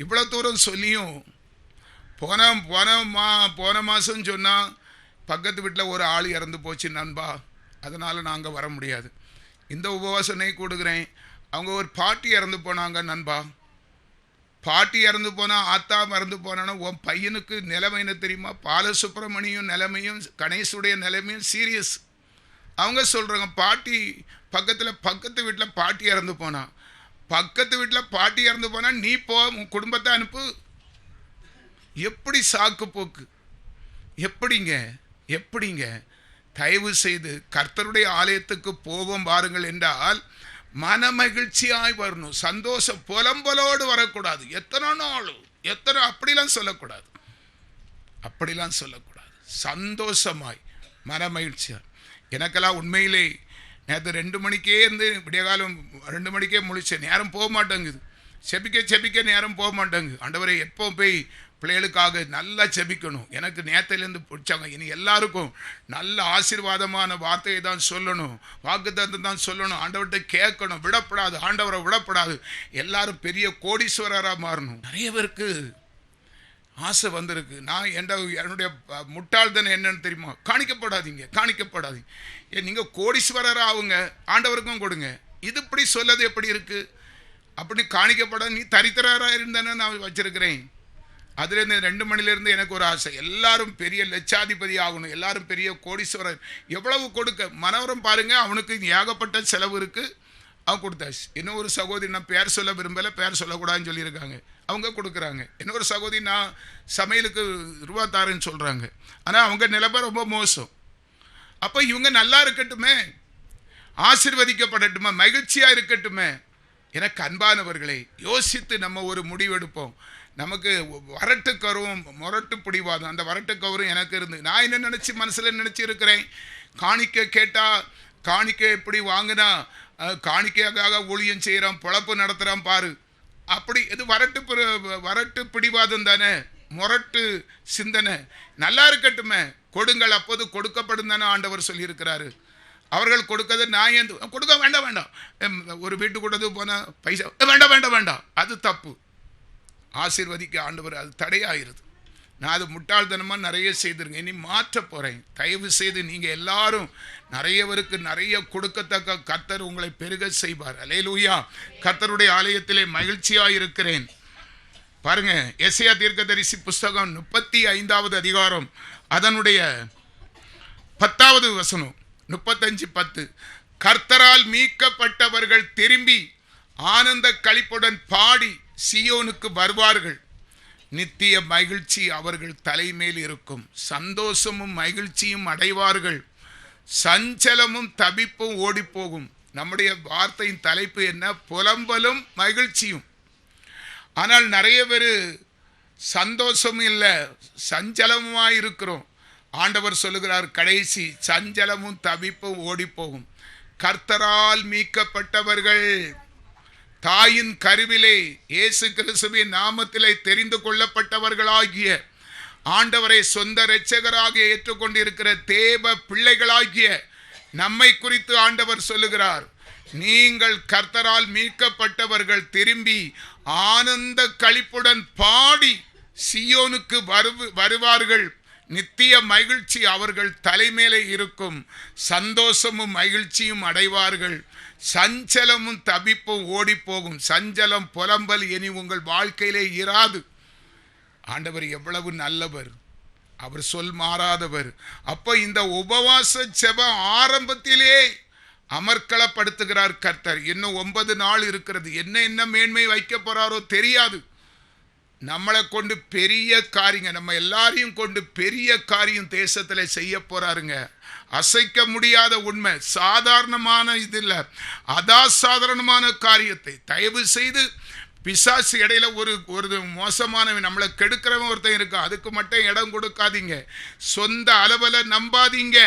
இவ்வளோ தூரம் சொல்லியும் போன போன மா போன மாதம் சொன்னால் பக்கத்து வீட்டில் ஒரு ஆள் இறந்து போச்சு நண்பா, அதனால் நாங்கள் வர முடியாது. இந்த உபவாசனை கொடுக்குறேன், அவங்க ஒரு பாட்டி இறந்து போனாங்க நண்பா. பாட்டி இறந்து போனால் ஆத்தா இறந்து போனான்னா உன் பையனுக்கு நிலைமை என்ன தெரியுமா? பாலசுப்ரமணியும் நிலைமையும் கணேசுடைய நிலைமையும் சீரியஸ். அவங்க சொல்கிறாங்க பாட்டி பக்கத்து வீட்டில் பாட்டி இறந்து போனா, பக்கத்து வீட்டில் பாட்டி இறந்து போனால் நீ போ, உன் குடும்பத்தை அனுப்பு. எப்படி சாக்கு போக்கு? எப்படிங்க? தயவு செய்து கர்த்தருடைய ஆலயத்துக்கு போவோம் பாருங்கள் என்றால் மன மகிழ்ச்சியாய் வரணும், சந்தோஷம், புலம்பலோடு வரக்கூடாது. எத்தனை நாள் அப்படிலாம் சொல்லக்கூடாது. சந்தோஷமாய் மன மகிழ்ச்சியா. எனக்கெல்லாம் உண்மையிலே நேற்று 2 மணிக்கே இருந்து விடிய காலம் 2 மணிக்கே முழிச்சேன். நேரம் போக மாட்டேங்குது, செபிக்க நேரம் போக மாட்டேங்குது. ஆண்டவரே எப்போ போய் பிள்ளைகளுக்காக நல்லா செபிக்கணும். எனக்கு நேரத்திலேருந்து பிடிச்சாங்க. இனி எல்லாருக்கும் நல்ல ஆசீர்வாதமான வார்த்தையை தான் சொல்லணும், வாக்குத்தத்தம் தான் சொல்லணும். ஆண்டவர்கிட்ட கேட்கணும், ஆண்டவரை விடப்படாது. எல்லாரும் பெரிய கோடீஸ்வரராக மாறணும். நிறைய பேருக்கு ஆசை வந்திருக்கு. நான் என்னுடைய முட்டாள்தனம் என்னன்னு தெரியுமா? காணிக்கப்படாதீங்க. நீங்கள் கோடீஸ்வரராக ஆகுங்க, ஆண்டவருக்கும் கொடுங்க. இது இப்படி சொல்லது எப்படி இருக்கு? அப்படி காணிக்கப்படாது. நீ தரித்திரராக இருந்தேன்னு நான் வச்சிருக்கிறேன். அதுலேருந்து 2 மணிலேருந்து எனக்கு ஒரு ஆசை, எல்லாரும் பெரிய லட்சாதிபதி ஆகணும், எல்லாரும் பெரிய கோடீஸ்வரர். எவ்வளவு கொடுக்க மனவரம் பாருங்க, அவனுக்கு ஏகப்பட்ட செலவு இருக்குது, அவன் கொடுத்தாச்சு. இன்னொரு சகோதரி, நான் பேர் சொல்ல விரும்பலை, பேர் சொல்லக்கூடாதுன்னு சொல்லியிருக்காங்க, அவங்க கொடுக்குறாங்க. இன்னொரு சகோதரி நான் சமையலுக்கு ரூபா தாரேன்னு சொல்கிறாங்க, ஆனால் அவங்க நிலைமை ரொம்ப மோசம். அப்போ இவங்க நல்லா இருக்கட்டுமே, ஆசீர்வதிக்கப்படட்டுமே, மகிழ்ச்சியாக இருக்கட்டுமே. எனக்கு அன்பானவர்களை, யோசித்து நம்ம ஒரு முடிவெடுப்போம். நமக்கு வரட்டு கருவும் முரட்டு பிடிவாதம், அந்த வரட்டு கவரும் எனக்கு இருந்து நான் என்ன நினச்சி மனசில் நினச்சி இருக்கிறேன், காணிக்கை கேட்டால் காணிக்கை எப்படி வாங்கினா காணிக்கையாக ஊழியம் செய்கிறான், பொழப்பு நடத்துகிறான் பாரு, அப்படி இது வரட்டு பிடிவாதம் தானே, முரட்டு சிந்தனை. நல்லா இருக்கட்டுமே, கொடுங்கள் அப்போது கொடுக்கப்படும் தானே ஆண்டவர் சொல்லியிருக்கிறாரு. அவர்கள் கொடுக்கறது நான் ஏன் கொடுக்க வேண்டாம். ஒரு வீட்டு கூடது போனால் பைசா வேண்டாம், அது தப்பு. ஆசீர்வதிக்க ஆண்டவர் அது தடையாயிருது. நான் அது முட்டாள்தனமாக நிறைய செய்திருங்க, இனி மாற்ற போகிறேன். தயவு செய்து நீங்கள் எல்லாரும் நிறையவருக்கு நிறைய கொடுக்கத்தக்க கர்த்தர் உங்களை பெருக செய்வார். அல்லேலூயா. கர்த்தருடைய ஆலயத்திலே மகிழ்ச்சியாக இருக்கிறேன். பாருங்க, எசேயா தீர்க்கதரிசி புஸ்தகம் 35வது அதிகாரம் அதனுடைய 10வது வசனம், 35:10. கர்த்தரால் மீட்கப்பட்டவர்கள் திரும்பி ஆனந்த களிப்புடன் பாடி சியோனுக்கு வருவார்கள். நித்திய மகிழ்ச்சி அவர்கள் தலைமேல் இருக்கும். சந்தோஷமும் மகிழ்ச்சியும் அடைவார்கள். சஞ்சலமும் தபிப்பும் ஓடிப்போகும். நம்முடைய வார்த்தையின் தலைப்பு என்ன? புலம்பலும் மகிழ்ச்சியும். ஆனால் நிறைய பேர் சந்தோஷமும் இல்லை, சஞ்சலமுமாய் இருக்கிறோம். ஆண்டவர் சொல்லுகிறார், கடைசி சஞ்சலமும் தவிப்பும் ஓடிப்போகும். கர்த்தரால் மீட்கப்பட்டவர்கள், தாயின் கருவிலே இயேசு கிறிஸ்துவின் நாமத்திலே தெரிந்து கொள்ளப்பட்டவர்களாகிய, ஆண்டவரை சொந்த இரட்சகராக ஏற்றுக்கொண்டிருக்கிற தேவ பிள்ளைகளாகிய நம்மை குறித்து ஆண்டவர் சொல்லுகிறார், நீங்கள் கர்த்தரால் மீட்கப்பட்டவர்கள் திரும்பி ஆனந்த களிப்புடன் பாடி சியோனுக்கு வருவார்கள். நித்திய மகிழ்ச்சி அவர்கள் தலைமேலே இருக்கும். சந்தோஷமும் மகிழ்ச்சியும் அடைவார்கள். சஞ்சலமும் தபிப்பும் ஓடிப்போகும். சஞ்சலம் புலம்பல் இனி உங்கள் வாழ்க்கையிலே இராது. ஆண்டவர் எவ்வளவு நல்லவர், அவர் சொல் மாறாதவர். அப்போ இந்த உபவாச ஜெப ஆரம்பத்திலே அமர்க்களப்படுத்துகிறார் கர்த்தர். இன்னும் 9 நாள் இருக்கிறது. என்ன மேன்மை வைக்க போறாரோ தெரியாது. நம்மளை கொண்டு பெரிய காரியங்க, நம்ம எல்லாரையும் கொண்டு பெரிய காரியம் தேசத்தில் செய்ய போறாருங்க. அசைக்க முடியாத உண்மை, சாதாரணமான இது இல்லை, அசாதாரணமான காரியத்தை. தயவு செய்து பிசாசு இடையில ஒரு மோசமானவன், நம்மளை கெடுக்கிறவன் ஒருத்தன் இருக்கான், அதுக்கு மட்டும் இடம் கொடுக்காதீங்க. சொந்த அளவில் நம்பாதீங்க.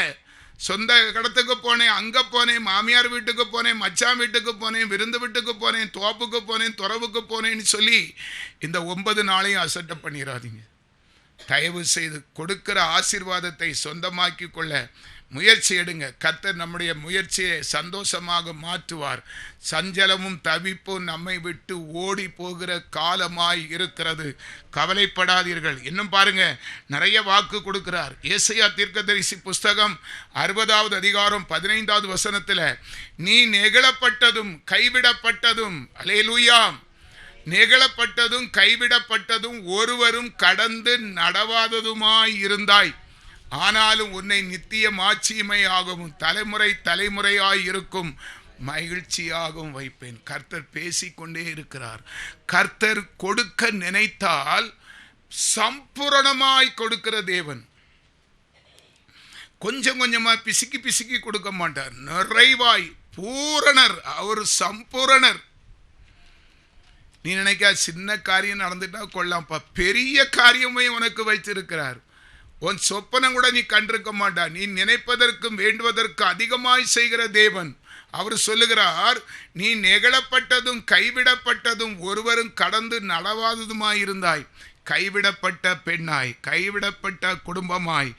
சொந்த இடத்துக்கு போனேன், அங்கே போனேன், மாமியார் வீட்டுக்கு போனேன், மச்சான் வீட்டுக்கு போனேன், விருந்து வீட்டுக்கு போனேன், தோப்புக்கு போனேன், துறவுக்கு போனேன்னு சொல்லி இந்த 9 நாளையும் அசட்டை பண்ணிடாதீங்க. தயவு செய்து கொடுக்கிற ஆசீர்வாதத்தை சொந்தமாக்கி கொள்ள முயற்சி எடுங்க. கர்த்தர் நம்முடைய முயற்சியை சந்தோஷமாக மாற்றுவார். சஞ்சலமும் தவிப்பும் நம்மை விட்டு ஓடி போகிற காலமாய் இருக்கிறது. கவலைப்படாதீர்கள். இன்னும் பாருங்க, நிறைய வாக்கு கொடுக்கிறார். ஏசாயா தீர்க்கதரிசி புஸ்தகம் 60வது அதிகாரம் 15வது வசனத்தில், நீ நெகிழப்பட்டதும் கைவிடப்பட்டதும், அல்லேலூயா, நெகிழப்பட்டதும் கைவிடப்பட்டதும் ஒருவரும் கடந்து நடவாததுமாய் இருந்தாய். ஆனாலும் உன்னை நித்திய மாட்சிமையாகவும் தலைமுறை தலைமுறையாய் இருக்கும் மகிழ்ச்சியாகவும் வைப்பேன். கர்த்தர் பேசிக்கொண்டே இருக்கிறார். கர்த்தர் கொடுக்க நினைத்தால் சம்பூரணமாய் கொடுக்கிற தேவன். கொஞ்சம் கொஞ்சமா பிசுக்கி பிசுக்கி கொடுக்க மாட்டார். நிறைவாய் பூரணர். அவர் சம்பூரணர். நீ நினைக்க சின்ன காரியம் நடந்துட்டா கொள்ளாம்ப்பா, பெரிய காரியமே உனக்கு வைத்திருக்கிறார். உன் சொப்பனம் கூட நீ கண்டிருக்க மாட்டா. நீ நினைப்பதற்கும் வேண்டுவதற்கு அதிகமாய் செய்கிற தேவன். அவர் சொல்லுகிறார், நீ நெகிழப்பட்டதும் கைவிடப்பட்டதும் ஒருவரும் கடந்து நடவாததுமாயிருந்தாய். கைவிடப்பட்ட பெண்ணாய், கைவிடப்பட்ட குடும்பமாய்,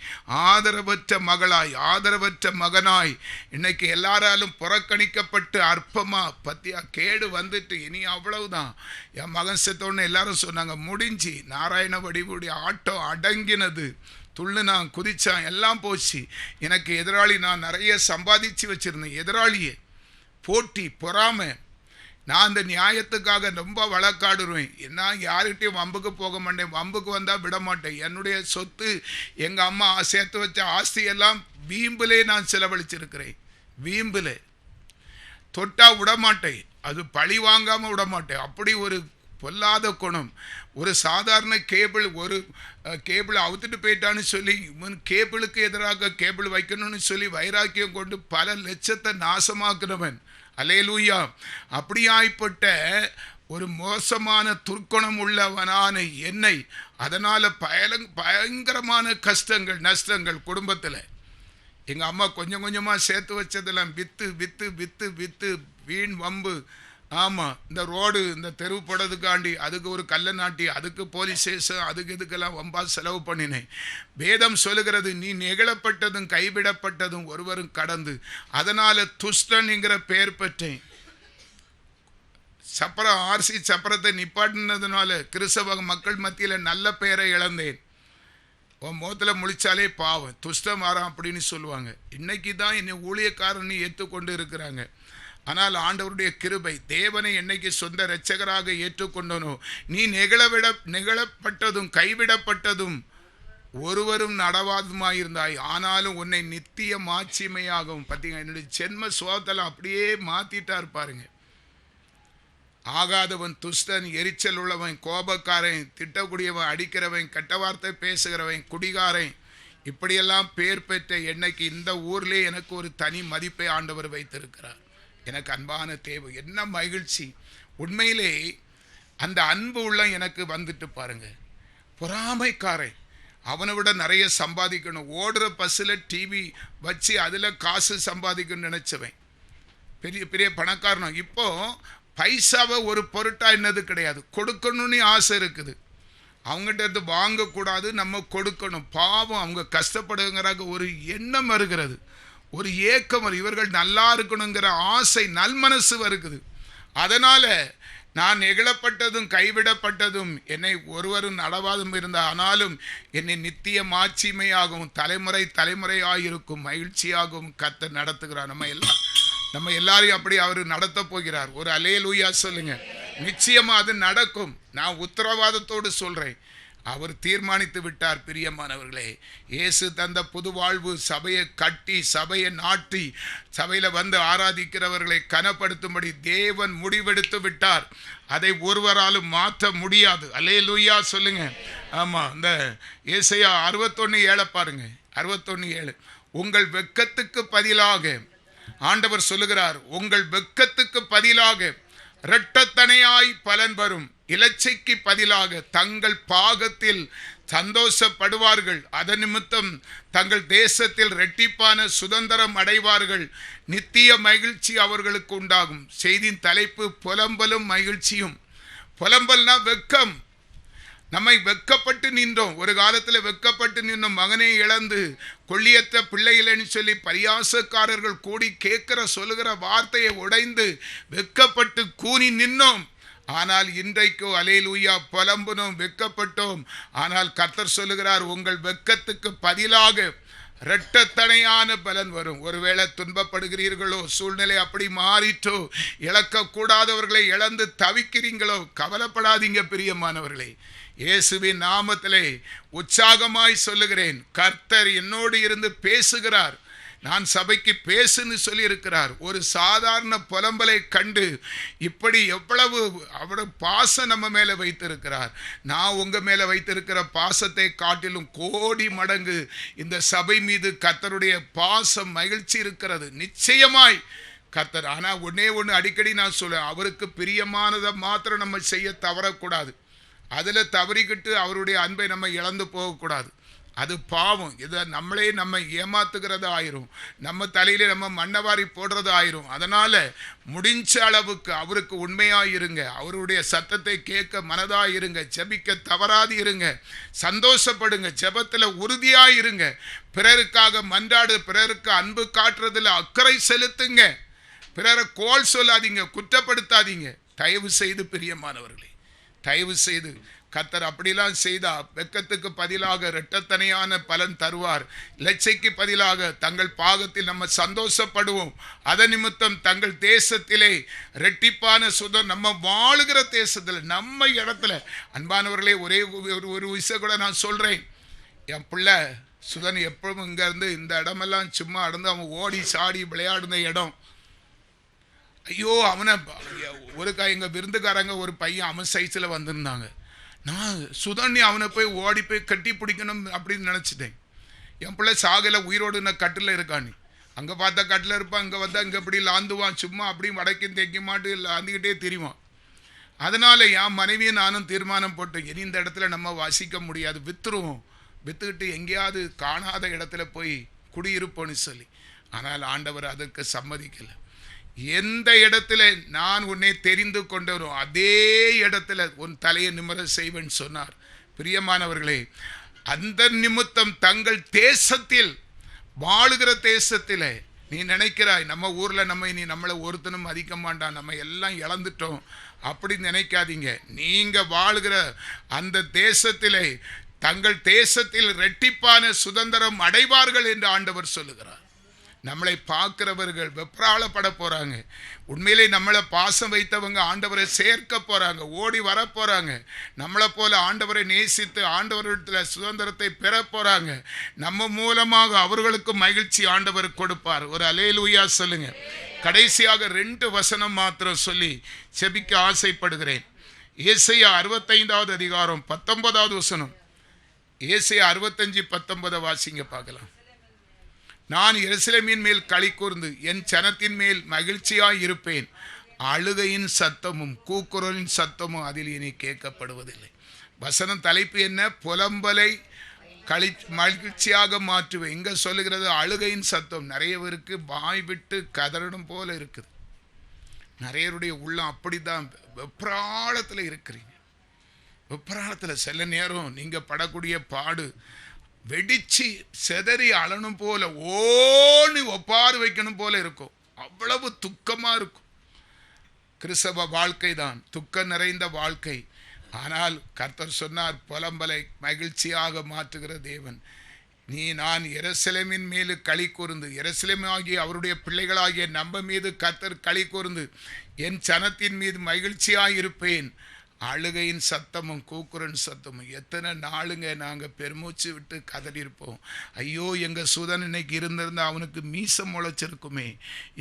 ஆதரவற்ற மகளாய், ஆதரவற்ற மகனாய், இன்னைக்கு எல்லாராலும் புறக்கணிக்கப்பட்டு அற்பமா பத்தியா கேடு வந்துட்டு இனி அவ்வளவுதான். என் மகன் செத்தோன்னு எல்லாரும் சொன்னாங்க, முடிஞ்சு. நாராயண வடிவுடைய ஆட்டம் அடங்கினது. துள்ளுனான், குதிச்சான், எல்லாம் போச்சு. எனக்கு எதிராளி, நான் நிறைய சம்பாதிச்சு வச்சிருந்தேன். எதிராளியே, போட்டி, பொறாமை. நான் அந்த நியாயத்துக்காக ரொம்ப வழக்காடுருவேன். நான் யார்கிட்டையும் வம்புக்கு போக மாட்டேன். வம்புக்கு வந்தால் விட மாட்டேன். என்னுடைய சொத்து, எங்கள் அம்மா சேர்த்து வச்ச ஆஸ்தியெல்லாம் வீம்பிலே நான் செலவழிச்சிருக்கிறேன். வீம்பில் தொட்டா விடமாட்டேன். அது பழி வாங்காமல் விடமாட்டேன். அப்படி ஒரு பொல்லாத குணம். ஒரு சாதாரண கேபிள், ஒரு கேபிள் அவுத்துட்டு போயிட்டான்னு சொல்லி கேபிளுக்கு எதிராக கேபிள் வைக்கணும்னு சொல்லி வைராக்கியம் கொண்டு பல லட்சத்தை நாசமாக்குறவன். அல்லேலூயா. அப்படியாய்ப்பட்ட ஒரு மோசமான துர்க்குணம் உள்ளவனான என்னை, அதனால் பயங்கரமான கஷ்டங்கள் நஷ்டங்கள் குடும்பத்தில். எங்கள் அம்மா கொஞ்சம் கொஞ்சமாக சேர்த்து வச்சதெல்லாம் விற்று விற்று விற்று விற்று வீண் வம்பு. ஆமாம், இந்த ரோடு, இந்த தெரு போடுறதுக்காண்டி அதுக்கு ஒரு கல்லை நாட்டி, அதுக்கு போலீஸ் ஸ்டேஷன், அதுக்கு இதுக்கெல்லாம் வம்பா செலவு பண்ணினேன். வேதம் சொல்லுகிறது, நீ நெகிழப்பட்டதும் கைவிடப்பட்டதும் ஒருவரும் கடந்து, அதனால் துஷ்டன்ங்கிற பெயர் பெற்றேன். சப்பரம், ஆர்சி சப்பரத்தை நிப்பாட்டினதுனால கிறிஸ்தவ மக்கள் மத்தியில் நல்ல பெயரை இழந்தேன். உன் முகத்தில் முழிச்சாலே பாவம், துஷ்டம் வாரம் அப்படின்னு சொல்லுவாங்க. இன்னைக்கு தான் என்னை ஊழியக்காரன்னு ஏற்றுக்கொண்டு இருக்கிறாங்க. ஆனால் ஆண்டவருடைய கிருபை, தேவனை என்னைக்கு சொந்த இரட்சகராக ஏற்றுக்கொண்டனோ, நீ நெகிழப்பட்டதும் கைவிடப்பட்டதும் ஒருவரும் நடவாதுமாயிருந்தாய். ஆனாலும் உன்னை நித்திய மாட்சிமையாகவும். பார்த்தீங்க, என்னுடைய ஜென்ம சுவாபத்தெல்லாம் அப்படியே மாற்றிட்டார் பாருங்க. ஆகாதவன், துஷ்டன், எரிச்சல் உள்ளவன், கோபக்காரன், திட்டக்கூடியவன், அடிக்கிறவன், கெட்ட வார்த்தை பேசுகிறவன், குடிகாரன், இப்படியெல்லாம் பேர் பெற்ற என்னைக்கு இந்த ஊர்லேயே எனக்கு ஒரு தனி மதிப்பை ஆண்டவர் வைத்திருக்கிறார். எனக்கு அன்பான தேவை, என்ன மகிழ்ச்சி. உண்மையிலே அந்த அன்பு உள்ள எனக்கு வந்துட்டு பாருங்க. பொறாமைக்காரன், அவனை விட நிறைய சம்பாதிக்கணும், ஓடுற பஸ்ஸில் டிவி வச்சு அதில் காசு சம்பாதிக்கணும்னு நினச்சவன் பெரிய பெரிய பணக்காரனும். இப்போ பைசாவை ஒரு பொருட்டாக என்னது கிடையாது, கொடுக்கணும்னு ஆசை இருக்குது. அவங்ககிட்ட இருந்து வாங்கக்கூடாது, நம்ம கொடுக்கணும். பாவம், அவங்க கஷ்டப்படுங்கிறாங்க ஒரு எண்ணம் வருகிறது, ஒரு ஏக்கம் வரும். இவர்கள் நல்லா இருக்கணுங்கிற ஆசை, நல்மனசு வருகிறது. அதனால நான் நெகிழப்பட்டதும் கைவிடப்பட்டதும் என்னை ஒருவரும் நடவாதும் இருந்த, ஆனாலும் என்னை நித்திய மாட்சிமையாகவும் தலைமுறை தலைமுறையாயிருக்கும் மகிழ்ச்சியாகவும் கர்த்தர் நடத்துகிறார். நம்ம எல்லாரையும் அப்படி அவர் நடத்த போகிறார். ஒரு அல்லேலூயா சொல்லுங்க. நிச்சயமா அது நடக்கும். நான் உத்தரவாதத்தோடு சொல்றேன். அவர் தீர்மானித்து விட்டார். பிரியமானவர்களே, இயேசு தந்த புது வாழ்வு சபையை கட்டி, சபையை நாட்டி, சபையில் வந்து ஆராதிக்கிறவர்களை கனப்படுத்தும்படி தேவன் முடிவெடுத்து விட்டார். அதை ஒருவராலும் மாற்ற முடியாது. அல்லேலூயா சொல்லுங்க. ஆமாம், இந்த ஏசாயா 61:7 பாருங்க. 61:7, உங்கள் வெட்கத்துக்கு பதிலாக ஆண்டவர் சொல்லுகிறார், உங்கள் வெட்கத்துக்கு பதிலாக இரட்டத்தனையாய் பலன் வரும். இலச்சைக்கு பதிலாக தங்கள் பாகத்தில் சந்தோஷப்படுவார்கள். அதன் நிமித்தம் தங்கள் தேசத்தில் இரட்டிப்பான சுதந்திரம் அடைவார்கள். நித்திய மகிழ்ச்சி அவர்களுக்கு உண்டாகும். செய்தியின் தலைப்பு புலம்பலும் மகிழ்ச்சியும். புலம்பல்னா வெட்கம். நம்மை வெக்கப்பட்டு நின்றோம். ஒரு காலத்தில் வெக்கப்பட்டு நின்றோம். மகனை இழந்து கொள்ளியற்ற பிள்ளைகளேன்னு சொல்லி பரியாசக்காரர்கள் கூடி கேட்கிற சொல்லுகிற வார்த்தையை உடைந்து வெக்கப்பட்டு கூனி நின்னோம். ஆனால் இன்றைக்கோ அல்லேலூயா புலம்புனோம், வெக்கப்பட்டோம். ஆனால் கர்த்தர் சொல்லுகிறார், உங்கள் வெக்கத்துக்கு பதிலாக இரட்டத்தனையான பலன் வரும். ஒருவேளை துன்பப்படுகிறீர்களோ, சூழ்நிலை அப்படி மாறிட்டோ, இழக்கக்கூடாதவர்களை இழந்து தவிக்கிறீங்களோ, கவலைப்படாதீங்க பிரியமானவர்களே. இயேசுவின் நாமத்திலே உற்சாகமாய் சொல்லுகிறேன், கர்த்தர் என்னோடு இருந்து பேசுகிறார். நான் சபைக்கு பேசுன்னு சொல்லி இருக்கிறார். ஒரு சாதாரண புலம்பலை கண்டு இப்படி எவ்வளவு அவருடைய பாசம் நம்ம மேலே வைத்திருக்கிறார். நான் உங்கள் மேலே வைத்திருக்கிற பாசத்தை காட்டிலும் கோடி மடங்கு இந்த சபை மீது கர்த்தருடைய பாசம் மகிழ்ச்சி இருக்கிறது நிச்சயமாய் கர்த்தர். ஆனால் ஒன்று அடிக்கடி நான் சொல்லுவேன், அவருக்கு பிரியமானதை மாத்திரம் நம்ம செய்ய தவறக்கூடாது. அதில் தவறிக்கிட்டு அவருடைய அன்பை நம்ம இழந்து போகக்கூடாது. அது பாவம். இதை நம்மளே நம்ம ஏமாத்துகிறது ஆயிரும், நம்ம தலையிலே நம்ம மண்ணவாரி போடுறது ஆயிரும். அதனால் முடிஞ்ச அளவுக்கு அவருக்கு உண்மையாக இருங்க, அவருடைய சத்தத்தை கேட்க மனதாக இருங்க, ஜெபிக்க தவறாது இருங்க, சந்தோஷப்படுங்க, ஜெபத்தில் உறுதியாக இருங்க, பிறருக்காக மன்றாடு, பிறருக்கு அன்பு காட்டுறதில் அக்கறை செலுத்துங்க, பிறரை கோல் சொல்லாதீங்க, குற்றப்படுத்தாதீங்க. தயவு செய்து பிரியமானவர்களே, தயவு செய்து கர்த்தர் அப்படிலாம் செய்தா வெக்கத்துக்கு பதிலாக இரட்டத்தனையான பலன் தருவார். லட்சைக்கு பதிலாக தங்கள் பாகத்தில் நம்ம சந்தோஷப்படுவோம். அதன் நிமித்தம் தங்கள் தேசத்திலே இரட்டிப்பான சுதம், நம்ம வாழுகிற தேசத்தில் நம்ம இடத்துல அன்பானவர்களே, ஒரே ஒரு விஷயம் கூட நான் சொல்கிறேன். என் பிள்ளை சுதன் எப்பவும் இங்கேருந்து இந்த இடமெல்லாம் சும்மா இருந்து அவன் ஓடி சாடி விளையாடுன இடம். ஐயோ, அவனை எங்கள் விருந்துக்காரங்க ஒரு பையன் அவன் சைஸில் வந்திருந்தாங்க. நான் சுதண்ணி அவனை போய் ஓடி போய் கட்டி பிடிக்கணும் அப்படின்னு நினச்சிட்டேன். என் பிள்ளை சாகலை, உயிரோடு நான் கட்டில் இருக்கான்னு. அங்கே பார்த்தா கட்டில் இருப்பான், இங்கே வந்தால் இங்கே இப்படி லாந்துவான், சும்மா அப்படியும் வடக்கும் தேய்க்க மாட்டு லாந்துக்கிட்டே தெரியுவான். அதனால் என் மனைவியை நானும் தீர்மானம் போட்டேன், இனி இந்த இடத்துல நம்ம வசிக்க முடியாது, விற்றுருவோம், விற்றுக்கிட்டு எங்கேயாவது காணாத இடத்துல போய் குடியிருப்போன்னு சொல்லி. ஆனால் ஆண்டவர் அதற்கு சம்மதிக்கலை. எந்த இடத்துல நான் உன்னை தெரிந்து கொண்டவரும் அதே இடத்துல உன் தலையை நிமிர செய்வேன் சொன்னார். பிரியமானவர்களே, அந்த நிமித்தம் தங்கள் தேசத்தில் வாழுகிற தேசத்தில் நீ நினைக்கிறாய் நம்ம ஊரில் நம்ம இனி நம்மளை ஒருத்தனும் மதிக்க மாட்டான், நம்ம எல்லாம் இழந்துட்டோம் அப்படி நினைக்காதீங்க. நீங்கள் வாழுகிற அந்த தேசத்திலே தங்கள் தேசத்தில் இரட்டிப்பான சுதந்திரம் அடைவார்கள் என்று ஆண்டவர் சொல்லுகிறார். நம்மளை பார்க்கிறவர்கள் வெப்ராளப்பட போகிறாங்க. உண்மையிலே நம்மளை பாசம் வைத்தவங்க ஆண்டவரை சேர்க்க போகிறாங்க, ஓடி வர போகிறாங்க. நம்மளை போல ஆண்டவரை நேசித்து ஆண்டவரிடத்தில் சுதந்திரத்தை பெற போகிறாங்க. நம்ம மூலமாக அவர்களுக்கு மகிழ்ச்சி ஆண்டவர் கொடுப்பார். ஒரு அல்லேலூயா சொல்லுங்க. கடைசியாக 2 வசனம் மாத்திரம் சொல்லி செபிக்க ஆசைப்படுகிறேன். ஏசாயா 65வது அதிகாரம் 19வது வசனம். ஏசாயா 65:19 வாசிங்க பார்க்கலாம். நான் எருசலேமின் மேல் களி கூர்ந்து என் ஜனத்தின் மேல் மகிழ்ச்சியாய் இருப்பேன், அழுகையின் சத்தமும் கூக்குரலின் சத்தமும் அதில் இனி கேட்கப்படுவதில்லை. வசனம் தலைப்பு என்ன? புலம்பலை மகிழ்ச்சியாக மாற்றுவேன். இங்கே சொல்லுகிறது அழுகையின் சத்தம். நிறைய பேருக்கு வாய் விட்டு கதறணும் போல இருக்குது. நிறையருடைய உள்ளம் அப்படிதான் வெப்ராளத்தில் இருக்கிறீங்க. வெப்ராளத்தில் சில நேரம் நீங்கள் படக்கூடிய பாடு வெடிச்சு செதறி அழணும் போல, ஓன்னு ஒப்பாறு வைக்கணும் போல இருக்கும். அவ்வளவு துக்கமாக இருக்கும். கிறிஸ்தவ வாழ்க்கை தான் துக்கம் நிறைந்த வாழ்க்கை. ஆனால் கர்த்தர் சொன்னார், புலம்பலை மகிழ்ச்சியாக மாற்றுகிற தேவன். நான் எருசலேமின் மேல் களி கூர்ந்து, எருசலேம் ஆகிய அவருடைய பிள்ளைகளாகிய நம்ம மீது கர்த்தர் களி கூர்ந்து என் ஜனத்தின் மீது மகிழ்ச்சியாக இருப்பேன், அழுகையின் சத்தமும் கூக்குரன் சத்தமும். எத்தனை நாளுங்க நாங்கள் பெருமூச்சு விட்டு கதறியிருப்போம். ஐயோ, எங்கள் சுதன் இன்னைக்கு இருந்திருந்தா அவனுக்கு மீசம் முளைச்சிருக்குமே.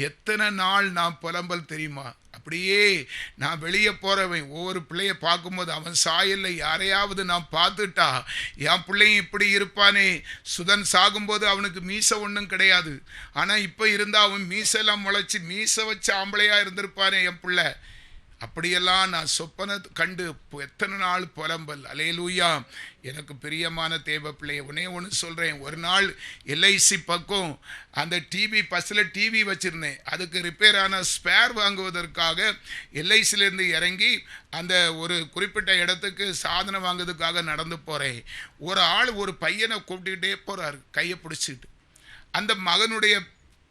எத்தனை நாள் நான் புலம்பல் தெரியுமா? அப்படியே நான் வெளியே போகிறவன் ஒவ்வொரு பிள்ளைய பார்க்கும்போது அவன் சாயல்ல யாரையாவது நான் பார்த்துட்டா என் பிள்ளையும் இப்படி இருப்பானே. சுதன் சாகும்போது அவனுக்கு மீசை ஒன்றும் கிடையாது, ஆனால் இப்போ இருந்தால் அவன் மீசெல்லாம் முளைச்சி மீசை வச்ச ஆம்பளையாக இருந்திருப்பானே என் பிள்ளை. அப்படியெல்லாம் நான் சொப்பன கண்டு எத்தனை நாள் புலம்பல். அல்லேலூயா. எனக்கு பிரியமான தேவ பிள்ளையை ஒன்று சொல்கிறேன். ஒரு நாள் எல்ஐசி பக்கம் அந்த டிவி பஸ்ஸில் டிவி வச்சுருந்தேன். அதுக்கு ரிப்பேர் ஆன ஸ்பேர் வாங்குவதற்காக எல்ஐசிலேருந்து இறங்கி அந்த ஒரு குறிப்பிட்ட இடத்துக்கு சாதனம் வாங்குறதுக்காக நடந்து போகிறேன். ஒரு ஆள் ஒரு பையனை கூப்பிட்டுக்கிட்டே போகிறார் கையை பிடிச்சிக்கிட்டு. அந்த மகனுடைய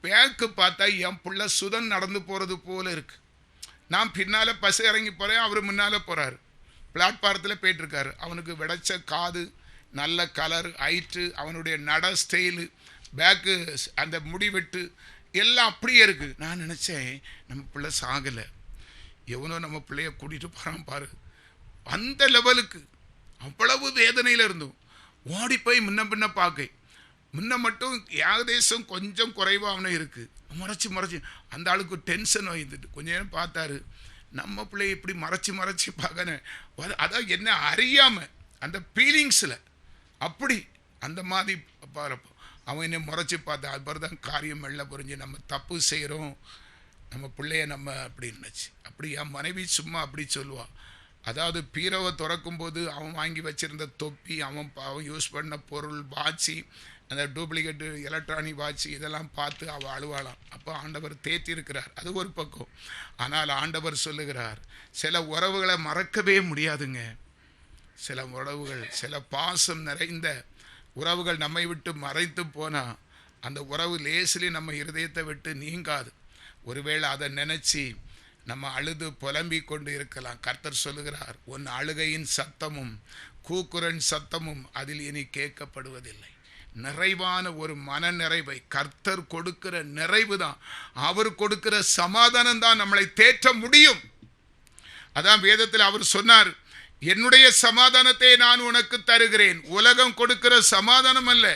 பேக்கு பார்த்தா என் பிள்ளை சுதன் நடந்து போகிறது போல இருக்குது. நான் பின்னால் பஸ் இறங்கி போகிறேன், அவர் முன்னால் போகிறார். பிளாட்பாரத்தில் போயிட்டுருக்காரு. அவனுக்கு விடைச்ச காது, நல்ல கலர், ஹைட்டு, அவனுடைய நட ஸ்டைலு, பேக்கு, அந்த முடிவெட்டு எல்லாம் அப்படியே இருக்குது. நான் நினச்சேன் நம்ம பிள்ளை சாகலை, எவனோ நம்ம பிள்ளைய கூட்டிகிட்டு போகிறான் பாரு. அந்த லெவலுக்கு அவ்வளவு வேதனையில் இருந்தோம். ஓடி போய் முன்ன பார்க்க, முன்ன மட்டும் ஏகதேசம் கொஞ்சம் குறைவாக இருக்குது. மறைச்சி அந்த ஆளுக்கு டென்ஷன் வந்துட்டு கொஞ்ச நேரம் பார்த்தாரு. நம்ம பிள்ளைய இப்படி மறைச்சி பார்க்கணும். அதான் என்ன அறியாமல் அந்த ஃபீலிங்ஸில் அப்படி அந்த மாதிரி பாருப்போ அவன் என்ன முறைச்சி பார்த்தா. அது தான் காரியம் வெள்ள புரிஞ்சு நம்ம தப்பு செய்கிறோம், நம்ம பிள்ளைய நம்ம அப்படி நினச்சி. அப்படி என் மனைவி சும்மா அப்படி சொல்லுவாள். அதாவது பீரோவை திறக்கும்போது அவன் வாங்கி வச்சுருந்த தொப்பி, அவன் யூஸ் பண்ண பொருள், வாட்சி, அந்த டூப்ளிகேட்டு எலக்ட்ரானிக் வாட்சி இதெல்லாம் பார்த்து அவள் அழுவாளாம். அப்போ ஆண்டவர் தேத்தி இருக்கிறார். அது ஒரு பக்கம். ஆனால் ஆண்டவர் சொல்லுகிறார், சில உறவுகளை மறக்கவே முடியாதுங்க. சில உறவுகள், சில பாசம் நிறைந்த உறவுகள் நம்மை விட்டு மறைத்து போனால் அந்த உறவு லேசிலே நம்ம இருதயத்தை விட்டு நீங்காது. ஒருவேளை அதை நினச்சி நம்ம அழுது புலம்பிக் கொண்டு இருக்கலாம். கர்த்தர் சொல்லுகிறார், உன் அழுகையின் சத்தமும் கூக்குரன் சத்தமும் அதில் இனி கேட்கப்படுவதில்லை. நிறைவான ஒரு மன நிறைவை கர்த்தர் கொடுக்கிற நிறைவு தான், அவர் கொடுக்கிற சமாதானம் தான் நம்மளை தேற்ற முடியும். அதான் வேதத்தில் அவர் சொன்னார், என்னுடைய சமாதானத்தை நான் உனக்கு தருகிறேன், உலகம் கொடுக்கிற சமாதானம் அல்ல.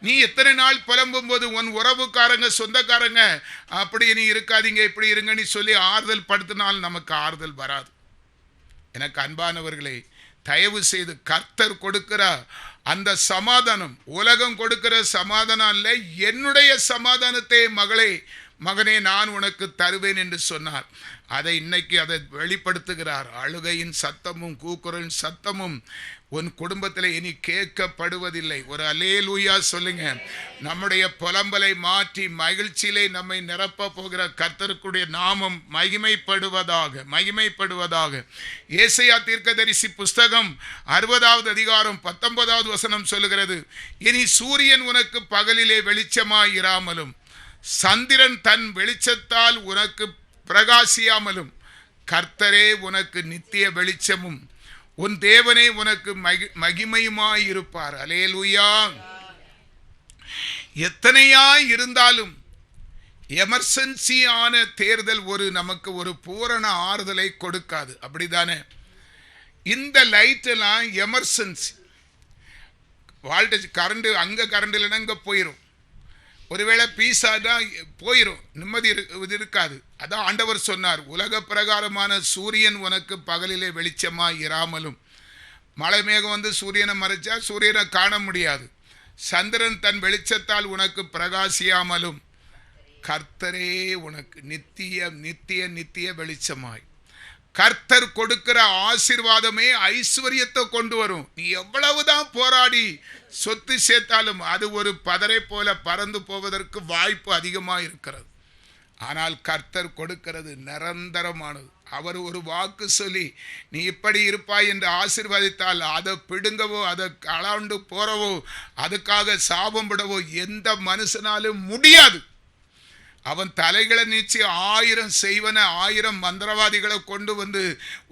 நீ எத்தனை நாள் புலம்பும் போது உன் உறவுக்காரங்க சொந்தக்காரங்க அப்படி நீ இருக்காதீங்க இப்படி இருங்கன்னு சொல்லி ஆறுதல் படுத்தினால் நமக்கு ஆறுதல் வராது. எனக்கு அன்பானவர்களே, தயவு செய்து கர்த்தர் கொடுக்கிற அந்த சமாதானம் உலகம் கொடுக்கிற சமாதானம் அல்ல, என்னுடைய சமாதானத்தை மகனே நான் உனக்கு தருவேன் என்று சொன்னார். அதை இன்னைக்கு அதை வெளிப்படுத்துகிறார். அழுகையின் சத்தமும் கூக்குரலின் சத்தமும் உன் குடும்பத்தில் இனி கேட்கப்படுவதில்லை. ஒரு அல்லேலூயா சொல்லுங்க. நம்முடைய புலம்பலை மாற்றி மகிழ்ச்சியிலே நம்மை நிரப்ப போகிற கர்த்தருக்குடைய நாமம் மகிமைப்படுவதாக. ஏசாயா தீர்க்கதரிசி புஸ்தகம் 60வது அதிகாரம் 19வது வசனம் சொல்லுகிறது, இனி சூரியன் உனக்கு பகலிலே வெளிச்சமாய் இராமலும் சந்திரன் தன் வெளிச்சத்தால் உனக்கு பிரகாசியாமலும் கர்த்தரே உனக்கு நித்திய வெளிச்சமும் உன் தேவனே உனக்கு மகிமையுமாயிருப்பார். அல்லேலூயா. எத்தனையாய் இருந்தாலும் எமர்ஜென்சியான தேர்தல் நமக்கு ஒரு பூரண ஆறுதலை கொடுக்காது. அப்படிதானே? இந்த லைட் எல்லாம் எமர்ஜென்சி. வால்டேஜ் கரண்ட் அங்கே கரண்ட் இல்லைன்னா இங்கே போயிடும். ஒருவேளை பீஸா தான் போயிடும், நிம்மதி இருக்காது. அதான் ஆண்டவர் சொன்னார், உலக பிரகாரமான சூரியன் உனக்கு பகலிலே வெளிச்சமாய் இராமலும். மழை மேகம் வந்து சூரியனை மறைச்சா சூரியனை காண முடியாது. சந்திரன் தன் வெளிச்சத்தால் உனக்கு பிரகாசியாமலும் கர்த்தரே உனக்கு நித்திய வெளிச்சமாய். கர்த்தர் கொடுக்கிற ஆசீர்வாதமே ஐஸ்வர்யத்தை கொண்டு வரும். நீ எவ்வளவுதான் போராடி சொத்து சேர்த்தாலும் அது ஒரு பதரை போல பறந்து போவதற்கு வாய்ப்பு அதிகமாக இருக்கிறது. ஆனால் கர்த்தர் கொடுக்கிறது நிரந்தரமானது. அவர் ஒரு வாக்கு சொல்லி நீ இப்படி இருப்பாய் என்று ஆசீர்வதித்தால் அதை பிடுங்கவோ அதை அளந்து போறவோ அதுக்காக சாபம் விடவோ எந்த மனுஷனாலும் முடியாது. அவன் தலைகளை நீச்சி 1000 செய்வன 1000 மந்திரவாதிகளை கொண்டு வந்து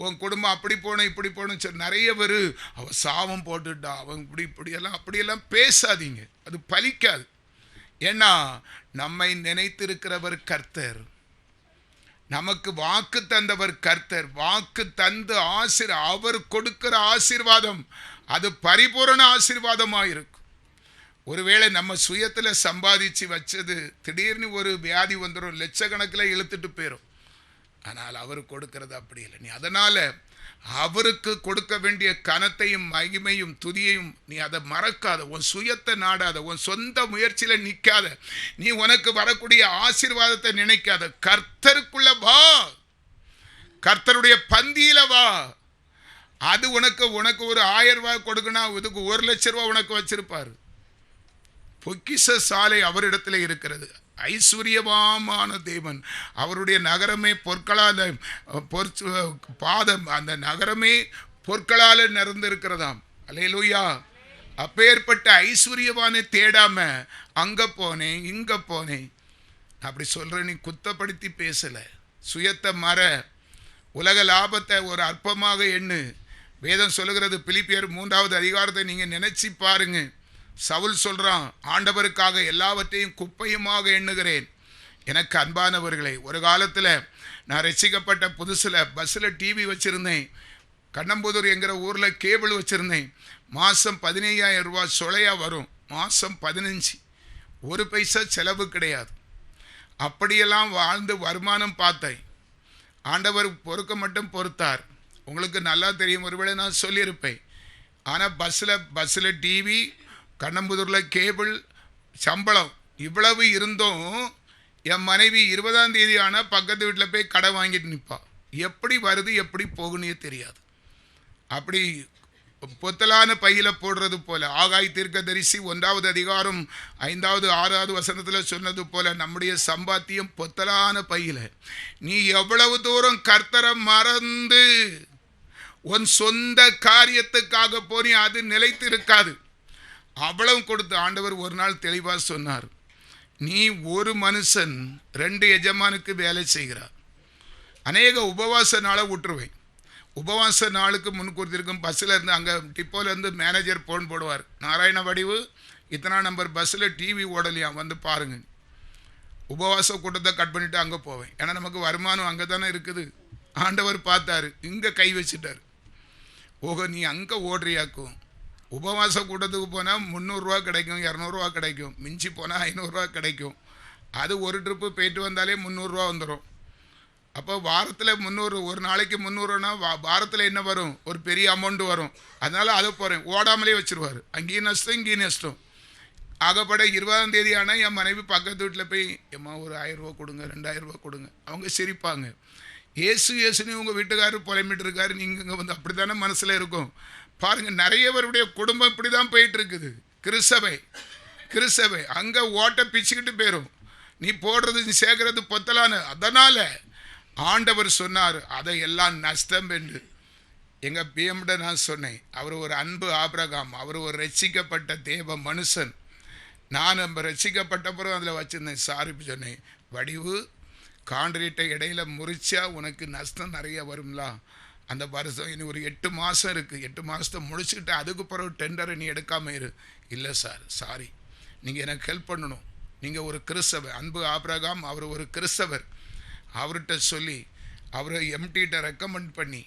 உன் குடும்பம் அப்படி போன இப்படி போன நிறைய பேர் அவன் சாபம் போட்டுட்டா அவன் அப்படியெல்லாம் பேசாதீங்க, அது பலிக்காது. ஏன்னா நம்மை நினைத்திருக்கிறவர் கர்த்தர், நமக்கு வாக்கு தந்தவர் கர்த்தர். வாக்கு தந்து அவர் கொடுக்கிற ஆசீர்வாதம் அது பரிபூரண ஆசீர்வாதமாக இருக்கும். ஒருவேளை நம்ம சுயத்தில் சம்பாதிச்சு வச்சது திடீர்னு ஒரு வியாதி வந்துடும், லட்சக்கணக்கில் இழுத்துட்டு போயிடும். ஆனால் அவர் கொடுக்கறது அப்படி இல்லை. நீ அதனால் அவருக்கு கொடுக்க வேண்டிய கனத்தையும் மகிமையும் துதியையும் நீ அதை மறக்காத. உன் சுயத்தை நாடாத, உன் சொந்த முயற்சியில் நிற்காத, நீ உனக்கு வரக்கூடிய ஆசீர்வாதத்தை நினைக்காத. கர்த்தருக்குள்ள வா. கர்த்தருடைய பந்தியில வா. அது உனக்கு ஒரு 1000 ரூபாய் கொடுக்கணும், இதுக்கு 1,00,000 ரூபாய் உனக்கு வச்சிருப்பாரு. பொக்கிஷ சாலை அவரிடத்தில் இருக்கிறது. ஐஸ்வர்யமான தேவன். அவருடைய நகரமே பொற்களால் பாதம், அந்த நகரமே பொற்களால் நிறந்திருக்கிறதாம். அல்லேலூயா. அப்பேற்பட்ட ஐஸ்வர்யவானை தேடாம அங்க போனேன் இங்க போனேன் அப்படி சொல்ற. நீ குத்தப்படுத்தி பேசல. சுயத்தை மற. உலக லாபத்தை ஒரு அற்பமாக எண்ணு. வேதம் சொல்லுகிறது, பிலிப்பியர் 3வது அதிகாரத்தை நீங்க நினைச்சு பாருங்க. சவுல் சொல்றான், ஆண்டவருக்காக எல்லாவற்றையும் குப்பையுமாக எண்ணுகிறேன். எனக்கு அன்பானவர்களே, ஒரு காலத்தில் நான் ரசிக்கப்பட்ட புதுசில் பஸ்ஸில் டிவி வச்சுருந்தேன். கண்ணம்புதூர் என்கிற ஊரில் கேபிள் வச்சுருந்தேன். மாதம் 15,000 ரூபாய் சொலையாக வரும். மாதம் 15, 1 பைசா செலவு கிடையாது. அப்படியெல்லாம் வாழ்ந்து வருமானம் பார்த்தேன். ஆண்டவர் பொறுக்க மட்டும் பொறுத்தார். உங்களுக்கு நல்லா தெரியும், ஒருவேளை நான் சொல்லியிருப்பேன். ஆனால் பஸ்ஸில் டிவி, கண்ணம்புதூரில் கேபிள், சம்பளம் இவ்வளவு இருந்தும் என் மனைவி 20ஆம் தேதி ஆனால் பக்கத்து வீட்டில் போய் கடை வாங்கிட்டு நிற்பா. எப்படி வருது எப்படி போகுன்னே தெரியாது. அப்படி பொத்தலான பையில போடுறது போல, ஆகாய் தீர்க்கதரிசி 1வது அதிகாரம் 5வது 6வது வசனத்தில் சொன்னது போல, நம்முடைய சம்பாத்தியம் பொத்தலான பையில. நீ எவ்வளவு தூரம் கர்த்தரை மறந்து உன் சொந்த காரியத்துக்காக போனி அது நிலைத்து இருக்காது. அவ்வளவு கொடுத்து ஆண்டவர் ஒரு நாள் தெளிவாக சொன்னார், நீ ஒரு மனுஷன் 2 எஜமானுக்கு வேலை செய்கிறார். அநேக உபவாச நாளை விட்டுருவேன். உபவாச நாளுக்கு முன்கூர்த்திருக்கும் பஸ்ஸில் இருந்து, அங்கே டிப்போலேருந்து மேனேஜர் ஃபோன் போடுவார், நாராயண வடிவு இத்தனா நம்பர் பஸ்ஸில் டிவி ஓடலையா வந்து பாருங்க. உபவாச கூட்டத்தை கட் பண்ணிவிட்டு அங்கே போவேன். ஏன்னா நமக்கு வருமானம் அங்கே தானே இருக்குது. ஆண்டவர் பார்த்தாரு, இங்கே கை வச்சுட்டார். ஓஹோ, நீ அங்கே ஓடுறியாக்கும். உபவாச கூட்டத்துக்கு போனால் 300 ரூபா கிடைக்கும், 200 ரூபா கிடைக்கும், மிஞ்சி போனால் 500 ரூபா கிடைக்கும். அது ஒரு ட்ரிப்பு போயிட்டு வந்தாலே 300 ரூபா வந்துடும். அப்போ வாரத்தில் 300, ஒரு நாளைக்கு 300னா வாரத்தில் என்ன வரும்? ஒரு பெரிய அமௌண்ட்டு வரும். அதனால் அதை போகிறேன். ஓடாமலே வச்சுருவார். அங்கேயும் நஷ்டம் இங்கேயும் நஷ்டம். ஆகப்பட 20ஆம் தேதி ஆனால் என் மனைவி பக்கத்து வீட்டில் போய், எம்மா ஒரு 1000 ரூபா கொடுங்க, 2000 ரூபா கொடுங்க. அவங்க சிரிப்பாங்க. ஏசுன்னு உங்கள் வீட்டுக்காரர் புலம்பிட்டு இருக்காரு, நீங்கள் இங்கே வந்து அப்படி தானே மனசில் இருக்கும். பாருங்கள், நிறையவருடைய குடும்பம் இப்படி தான் போயிட்டு இருக்குது. கிறிஸ்தவை அங்கே ஓட்டை பிச்சுக்கிட்டு போயிடும். நீ போடுறது நீ சேர்க்கறது பொத்தலான. அதனால் ஆண்டவர் சொன்னார், அதை எல்லாம் நஷ்டம் என்று. எங்கள் பிஎம்ட நான் சொன்னேன், அவர் ஒரு அன்பு ஆபிரகாம், அவர் ஒரு ரட்சிக்கப்பட்ட தேவ மனுஷன். நான் நம்ம ரட்சிக்கப்பட்ட பிறகு அதில் வச்சுருந்தேன். சாரி சொன்னேன், வடிவு கான்கிரீட்டை இடையில முறிச்சா உனக்கு நஷ்டம் நிறைய வரும்லா. அந்த வருஷம் இனி ஒரு 8 மாதம் இருக்குது. 8 மாதத்தை முடிச்சுக்கிட்டு அதுக்கு பிறகு டெண்டரை நீ எடுக்காமல் இரு. இல்லை சார், சாரி, நீங்கள் எனக்கு ஹெல்ப் பண்ணணும். நீங்கள் ஒரு கிறிஸ்தவர். அன்பு ஆபிரகாம் அவர் ஒரு கிறிஸ்தவர். அவர்கிட்ட சொல்லி அவரை எம்டிகிட்ட ரெக்கமெண்ட் பண்ணி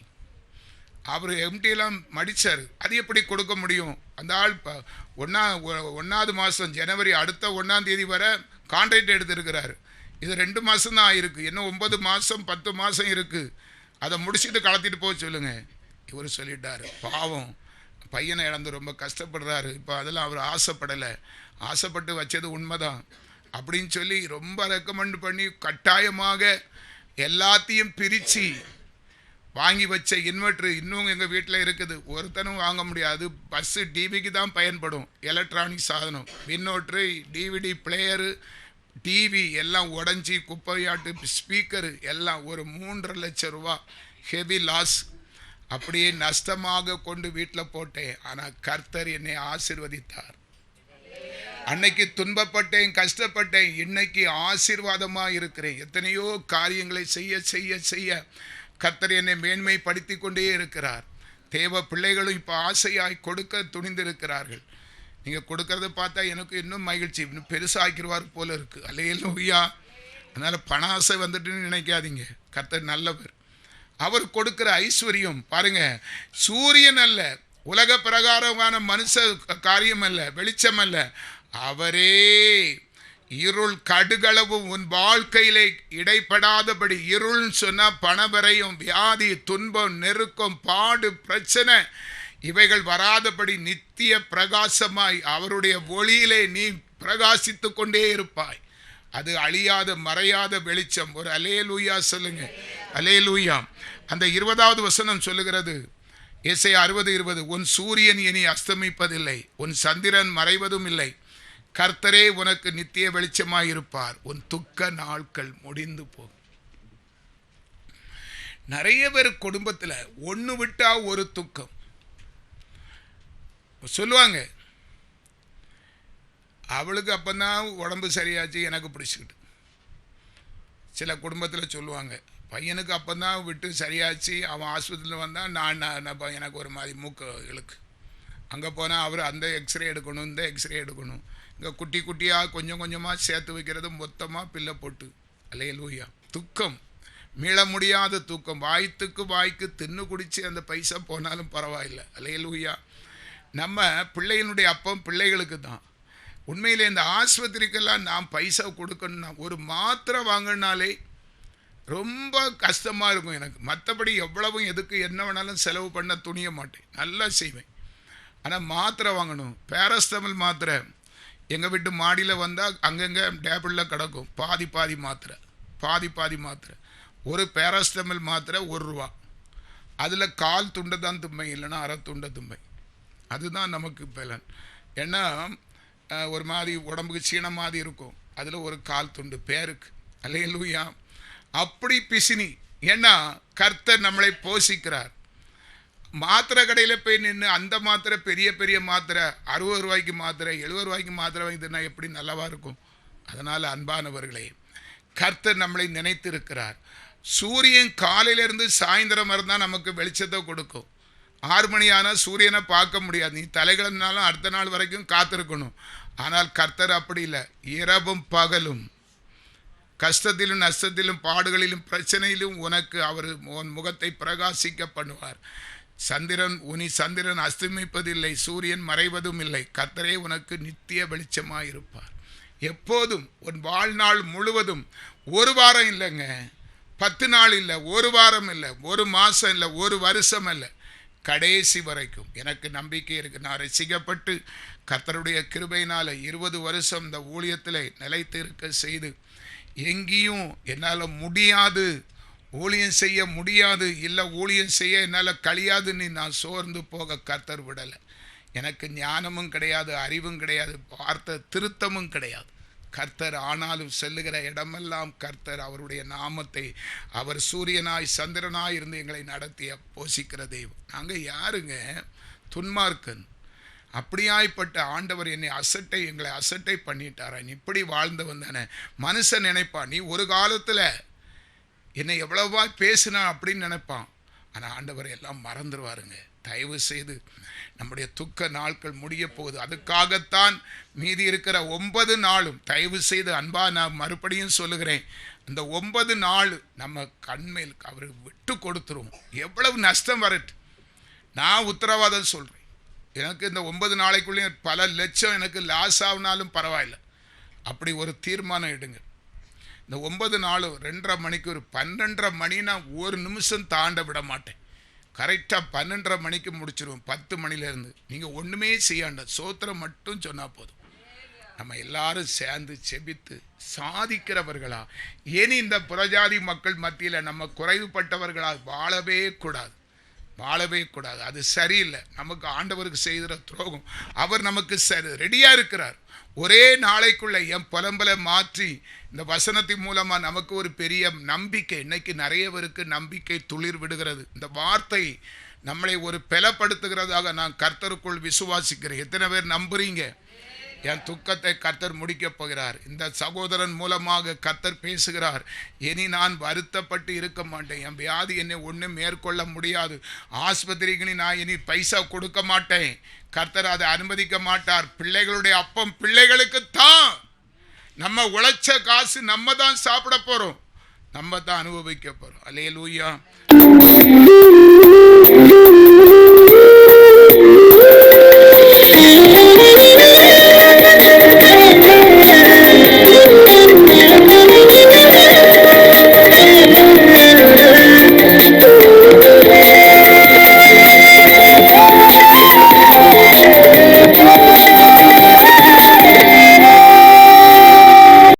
அவர் எம்டியெல்லாம் மடித்தார். அது எப்படி கொடுக்க முடியும்? அந்த ஆள் 1வது மாதம் ஜனவரி அடுத்த 1ஆம் தேதி வரை கான்ட்ராக்ட் எடுத்துருக்கிறாரு. இது 2 மாதம் தான் ஆயிருக்கு. இன்னும் 9 மாதம் 10 மாதம் இருக்குது. அதை முடிச்சுட்டு கலத்திட்டு போக சொல்லுங்கள். இவர் சொல்லிட்டார். பாவம், பையனை இழந்து ரொம்ப கஷ்டப்படுறாரு. இப்போ அதெல்லாம் அவர் ஆசைப்படலை. ஆசைப்பட்டு வச்சது உண்மைதான் அப்படின்னு சொல்லி ரொம்ப ரெக்கமெண்ட் பண்ணி கட்டாயமாக எல்லாத்தையும் பிரித்து வாங்கி வச்ச இன்வெர்ட்ரு இன்னும் எங்கள் வீட்டில் இருக்குது. ஒருத்தனும் வாங்க முடியாது. பஸ்ஸு டிவிக்கு தான் பயன்படும். எலக்ட்ரானிக் சாதனம், இன்வெர்ட்ரு, டிவிடி பிளேயரு, டிவி எல்லாம் உடஞ்சி குப்பையாட்டு, ஸ்பீக்கரு எல்லாம் ஒரு 3.5 லட்சம் ரூபா ஹெவி லாஸ். அப்படியே நஷ்டமாக கொண்டு வீட்டில் போட்டேன். ஆனால் கர்த்தர் என்னை ஆசீர்வதித்தார். அன்னைக்கு துன்பப்பட்டேன், கஷ்டப்பட்டேன். இன்னைக்கு ஆசீர்வாதமாக இருக்கிறேன். எத்தனையோ காரியங்களை செய்ய செய்ய செய்ய கர்த்தர் என்னை மேன்மைப்படுத்தி கொண்டே இருக்கிறார். தேவ பிள்ளைகளும் இப்போ ஆசையாய் கொடுக்க துணிந்திருக்கிறார்கள். நீங்கள் கொடுக்கறத பார்த்தா எனக்கு இன்னும் மகிழ்ச்சி. இன்னும் பெருசாக்கிடுவார் போல இருக்குது. அல்லேலூயா. அதனால் பண ஆசை வந்துட்டுன்னு நினைக்காதீங்க. கர்த்தர் நல்லவர். அவர் கொடுக்கிற ஐஸ்வர்யம் பாருங்க, சூரியன் அல்ல, உலக பிரகாரமான மனுஷ காரியம் அல்ல, வெளிச்சம் அல்ல, அவரே இருள் கடுகளவு உன் வாழ்க்கையிலே இடைப்படாதபடி. இருள்னு சொன்னால் பணவரையும், வியாதி, துன்பம், நெருக்கம், பாடு, பிரச்சனை இவைகள் வராதபடி நித்திய பிரகாசமாய் அவருடைய ஒளியிலே நீ பிரகாசித்து கொண்டே இருப்பாய். அது அழியாத மறையாத வெளிச்சம். ஒரு அல்லேலூயா சொல்லுங்க, அல்லேலூயா. அந்த 20வது வசனம் சொல்லுகிறது, ஏசாயா 60:20, உன் சூரியன் இனி அஸ்தமிப்பதில்லை, உன் சந்திரன் மறைவதும் இல்லை, கர்த்தரே உனக்கு நித்திய வெளிச்சமாயிருப்பார், உன் துக்க நாட்கள் முடிந்து போகும். நிறைய பேர் குடும்பத்தில் ஒன்று விட்டா ஒரு துக்கம் சொல்லுவாங்க. அவளுக்கு அப்பந்தான் உடம்பு சரியாச்சு, எனக்கு பிடிச்சிக்கிட்டு. சில குடும்பத்தில் சொல்லுவாங்க, பையனுக்கு அப்பந்தான் விட்டு சரியாச்சு, அவன் ஆஸ்பத்திரியில் வந்தால் நான் எனக்கு ஒரு மாதிரி மூக்கு இழுக்கு. அங்கே போனால் அவர் அந்த எக்ஸ்ரே எடுக்கணும், இந்த எக்ஸ்ரே எடுக்கணும். இங்கே குட்டி குட்டியாக கொஞ்சம் கொஞ்சமாக சேர்த்து வைக்கிறது, மொத்தமாக பிள்ளை போட்டு. அல்லேலூயா. துக்கம், மீள முடியாத தூக்கம். வாய்க்கு தின்னு குடித்து அந்த பைசா போனாலும் பரவாயில்லை. அல்லேலூயா. நம்ம பிள்ளைகளுடைய அப்பம் பிள்ளைகளுக்கு தான். உண்மையிலே இந்த ஆஸ்பத்திரிக்கெல்லாம் நாம் பைசா கொடுக்கணும்னா, ஒரு மாத்திரை வாங்கினாலே ரொம்ப கஷ்டமாக இருக்கும் எனக்கு. மற்றபடி எவ்வளவும் எதுக்கு என்ன வேணாலும் செலவு பண்ண துணிய மாட்டேன், நல்லா செய்வேன். ஆனால் மாத்திரை வாங்கணும். பேராசிட்டமல் மாத்திரை எங்கள் வீட்டு மாடியில் வந்தால் அங்கங்கே டேபிளில் கிடக்கும். பாதி மாத்திரை. ஒரு பேராசிட்டமல் மாத்திரை ₹1. அதில் கால் துண்டை தான் தும்பை, இல்லைன்னா அரை துண்டை தும்பை. அதுதான் நமக்கு பலன். ஏன்னா ஒரு மாதிரி உடம்புக்கு சீன மாதிரி இருக்கும், அதில் ஒரு கால் துண்டு பேருக்கு. அல்லேலூயா. அப்படி பிசினி. ஏன்னா கர்த்தர் நம்மளை போஷிக்கிறார். மாத்திரை கடையில் போய் நின்று அந்த மாத்திரை பெரிய மாத்திரை ₹60 மாத்திரை ₹70 மாத்திரை வாங்கிதுன்னா எப்படி நல்லவா இருக்கும்? அதனால் அன்பானவர்களே, கர்த்தர் நம்மளை நினைத்திருக்கிறார். சூரியன் காலையிலேருந்து சாயந்தரம் இருந்தால் நமக்கு வெளிச்சத்தை கொடுக்கும். 6 மணி ஆனால் சூரியனை பார்க்க முடியாது. நீ தலைகிழந்தாலும் அடுத்த நாள் வரைக்கும் காத்திருக்கணும். ஆனால் கர்த்தர் அப்படி இல்லை. இரவும் பகலும், கஷ்டத்திலும் நஷ்டத்திலும் பாடுகளிலும் பிரச்சனையிலும் உனக்கு அவர் உன் முகத்தை பிரகாசிக்க பண்ணுவார். சந்திரன் அஸ்தமிப்பதில்லை, சூரியன் மறைவதும் இல்லை, கர்த்தரே உனக்கு நித்திய வெளிச்சமாயிருப்பார். எப்போதும் உன் வாழ்நாள் முழுவதும், ஒரு வாரம் இல்லைங்க, 10 நாள் இல்லை, ஒரு வாரம் இல்லை, ஒரு மாதம் இல்லை, ஒரு வருஷம் இல்லை, கடைசி வரைக்கும் எனக்கு நம்பிக்கை இருக்குது. நான் ரசிக்கப்பட்டு கர்த்தருடைய கிருபையினால் 20 வருஷம் இந்த ஊழியத்தில் நிலைத்து இருக்க செய்து, எங்கேயும் என்னால் முடியாது, ஊழியம் செய்ய முடியாது, இல்லை ஊழியம் செய்ய என்னால் கழியாதுன்னு நான் சோர்ந்து போக கர்த்தர் விடலை. எனக்கு ஞானமும் கிடையாது, அறிவும் கிடையாது, வார்த்தை திருத்தமும் கிடையாது. கர்த்தர் ஆனாலும் செல்லுகிற இடமெல்லாம் கர்த்தர் அவருடைய நாமத்தை, அவர் சூரியனாய் சந்திரனாய் இருந்து எங்களை நடத்திய போஷிக்கிற தெய்வம். நாங்கள் யாருங்க? துன்மார்க்கன். அப்படியாய்ப்பட்ட ஆண்டவர் எங்களை அசட்டை பண்ணிட்டாரா? இப்படி வாழ்ந்து வந்தானே. மனுஷன் நினைப்பான், நீ ஒரு காலத்தில் என்னை எவ்வளவா பேசினா அப்படின்னு நினைப்பான். ஆனால் ஆண்டவர் எல்லாம் மறந்துடுவாருங்க. தயவு செய்து நம்முடைய துக்க நாட்கள் முடிய போகுது. அதுக்காகத்தான் மீதி இருக்கிற 9 நாளும் தயவு செய்து அன்பா நான் மறுபடியும் சொல்லுகிறேன், அந்த 9 நாள் நம்ம கண்மேல் அவருக்கு விட்டு கொடுத்துருவோம். எவ்வளவு நஷ்டம் வரட்டு, நான் உத்தரவாதம் சொல்கிறேன். எனக்கு இந்த 9 நாளைக்குள்ளேயும் பல லட்சம் எனக்கு லாஸ் ஆகினாலும் பரவாயில்லை. அப்படி ஒரு தீர்மானம் எடுங்க. இந்த 9 நாளும் 2:30 மணிக்கு, ஒரு 12:30 மணினா ஒரு நிமிஷம் தாண்ட விட மாட்டேன். கரெக்டாக 12:30 மணிக்கு முடிச்சிடுவோம். 10 மணிலேருந்து நீங்கள் ஒன்றுமே செய்யாண்ட, சோத்திரம் மட்டும் சொன்னால் போதும். நம்ம எல்லாரும் சேர்ந்து செபித்து சாதிக்கிறவர்களா, ஏனி இந்த புறஜாதி மக்கள் மத்தியில் நம்ம குறைவுபட்டவர்களா வாழவே கூடாது. அது சரியில்லை. நமக்கு ஆண்டவருக்கு செய்கிற துரோகம். அவர் நமக்கு ரெடியாக இருக்கிறார். ஒரே நாளைக்குள்ள என் புலம்பலை மாற்றி இந்த வசனத்தின் மூலமாக நமக்கு ஒரு பெரிய நம்பிக்கை. இன்னைக்கு நிறைய பேருக்கு நம்பிக்கை துளிர் விடுகிறது. இந்த வார்த்தை நம்மளை ஒரு பலப்படுத்துகிறதாக நான் கர்த்தருக்குள் விசுவாசிக்கிறேன். எத்தனை பேர் நம்புறீங்க? என் துக்கத்தை கர்த்தர் முடிக்கப் போகிறார். இந்த சகோதரன் மூலமாக கர்த்தர் பேசுகிறார். இனி நான் வருத்தப்பட்டு இருக்க மாட்டேன். என் வியாதி என்னை ஒன்றும் மேற்கொள்ள முடியாது. ஆஸ்பத்திரிக்கு நான் இனி பைசா கொடுக்க மாட்டேன். கர்த்தர் அதை அனுமதிக்க மாட்டார். பிள்ளைகளுடைய அப்பம் பிள்ளைகளுக்கு தான். நம்ம உழைச்ச காசு நம்ம தான் சாப்பிட போறோம், நம்ம தான் அனுபவிக்க போறோம். அல்லேலூயா.